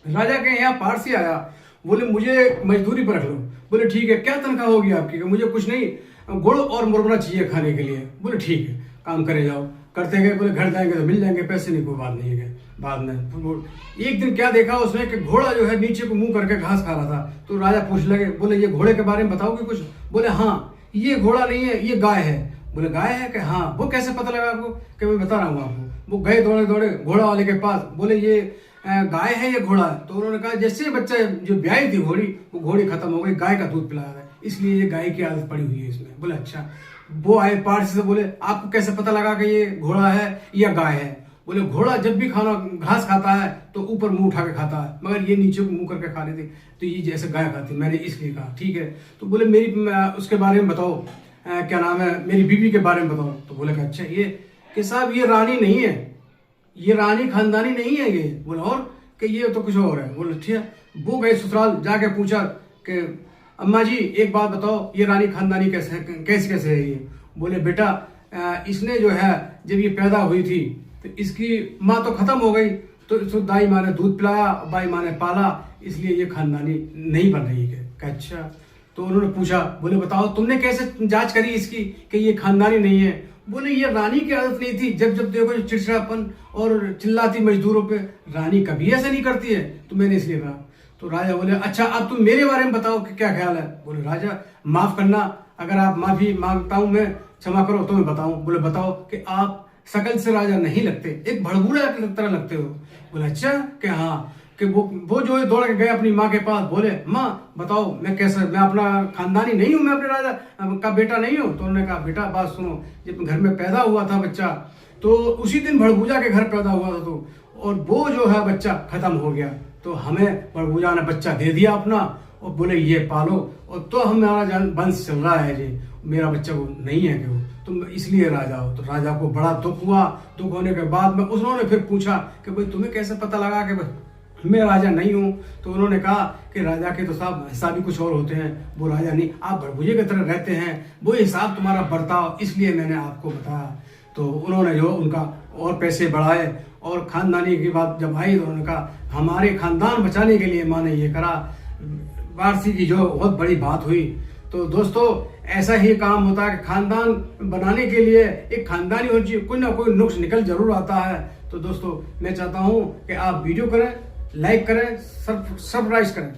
राजा के यहाँ पारसी आया, बोले मुझे मजदूरी पर रख लो। बोले ठीक है, क्या तनख्वाह होगी आपकी? कि मुझे कुछ नहीं, गुड़ और मुरमुरा चाहिए खाने के लिए। बोले ठीक है, काम करे जाओ। करते गए, बोले घर जाएंगे तो मिल जाएंगे पैसे, नहीं कोई बात नहीं है। बाद में एक दिन क्या देखा उसने कि घोड़ा जो है नीचे को मुंह करके घास खा रहा था। तो राजा पूछ लगे, बोले ये घोड़े के बारे में बताओगे कुछ? बोले हाँ, ये घोड़ा नहीं है, ये गाय है। बोले गाय है? कि हाँ। वो कैसे पता लगा आपको? कि मैं बता रहा हूँ आपको। वो गए दौड़े दौड़े घोड़ा वाले के पास, बोले ये गाय है या घोड़ा है? तो उन्होंने कहा जैसे बच्चा जो ब्याई थी घोड़ी, वो घोड़ी खत्म हो गई, गाय का दूध पिलाया है, इसलिए ये गाय की आदत पड़ी हुई है इसमें। बोले अच्छा। वो आए पारसी से, बोले आपको कैसे पता लगा कि ये घोड़ा है या गाय है? बोले घोड़ा जब भी खाना घास खाता है तो ऊपर मुंह उठा के खाता है, मगर ये नीचे को मुंह करके खा लेती, तो ये जैसे गाय खाती, मैंने इसलिए कहा। ठीक है। तो बोले मेरी उसके बारे में बताओ, क्या नाम है, मेरी बीवी के बारे में बताओ। तो बोले कि अच्छा ये कि साहब ये रानी नहीं है, ये रानी खानदानी नहीं है ये। बोला और? कि ये तो कुछ और है। बोले ठीक है। वो गए ससुराल, जाके पूछा कि अम्मा जी एक बात बताओ, ये रानी खानदानी कैसे कैसे है ये? बोले बेटा इसने जो है जब ये पैदा हुई थी तो इसकी माँ तो खत्म हो गई, तो इसको दाई माँ ने दूध पिलाया, बाई माँ ने पाला, इसलिए ये खानदानी नहीं बन रही है। अच्छा। तो उन्होंने पूछा, बोले बताओ तुमने कैसे जांच करी इसकी कि ये खानदानी नहीं है? बोले ये रानी की आदत नहीं थी, जब जब देखो चिड़चिड़ापन और चिल्लाती मजदूरों पे, रानी कभी ऐसा नहीं करती है, तो मैंने इसलिए कहा। तो राजा बोले अच्छा अब तुम मेरे बारे में बताओ कि क्या ख्याल है? बोले राजा माफ करना, अगर आप माफी मांगता हूं मैं, क्षमा करो तो मैं बताऊं। बोले बताओ। कि आप शकल से राजा नहीं लगते, एक भड़बूड़ा की तरह लगते हो। बोले अच्छा। कि हाँ। कि वो जो है दौड़ के गए अपनी माँ के पास, बोले माँ बताओ मैं कैसा, मैं अपना खानदानी नहीं हूँ, मैं अपने राजा का बेटा नहीं हूँ। तो उन्होंने कहा बेटा बात सुनो, जब घर में पैदा हुआ था बच्चा, तो उसी दिन भड़बूजा के घर पैदा हुआ था, तो और वो जो है बच्चा खत्म हो गया, तो हमें भड़बूजा ने बच्चा दे दिया अपना, और बोले ये पालो, और तो हमारा वंश चल रहा है जी, मेरा बच्चा वो नहीं है कि वो तुम इसलिए राजा हो। तो राजा को बड़ा दुख हुआ। दुख होने के बाद में उन्होंने फिर पूछा कि भाई तुम्हें कैसे पता लगा कि मैं राजा नहीं हूँ? तो उन्होंने कहा कि राजा के तो साहब हिसाब भी कुछ और होते हैं, वो राजा नहीं, आप भड़बूजे की तरह रहते हैं, वो हिसाब तुम्हारा बर्ताव, इसलिए मैंने आपको बताया। तो उन्होंने जो उनका और पैसे बढ़ाए, और खानदानी की बात जब आई तो उन्होंने कहा हमारे खानदान बचाने के लिए माँ ने ये करा। वारसी की जो बहुत बड़ी बात हुई। तो दोस्तों ऐसा ही काम होता है कि खानदान बनाने के लिए एक खानदानी हो चाहिए, कोई ना कोई नुक्स निकल जरूर आता है। तो दोस्तों मैं चाहता हूँ कि आप वीडियो करें, लाइक करें, सब्सक्राइब करें।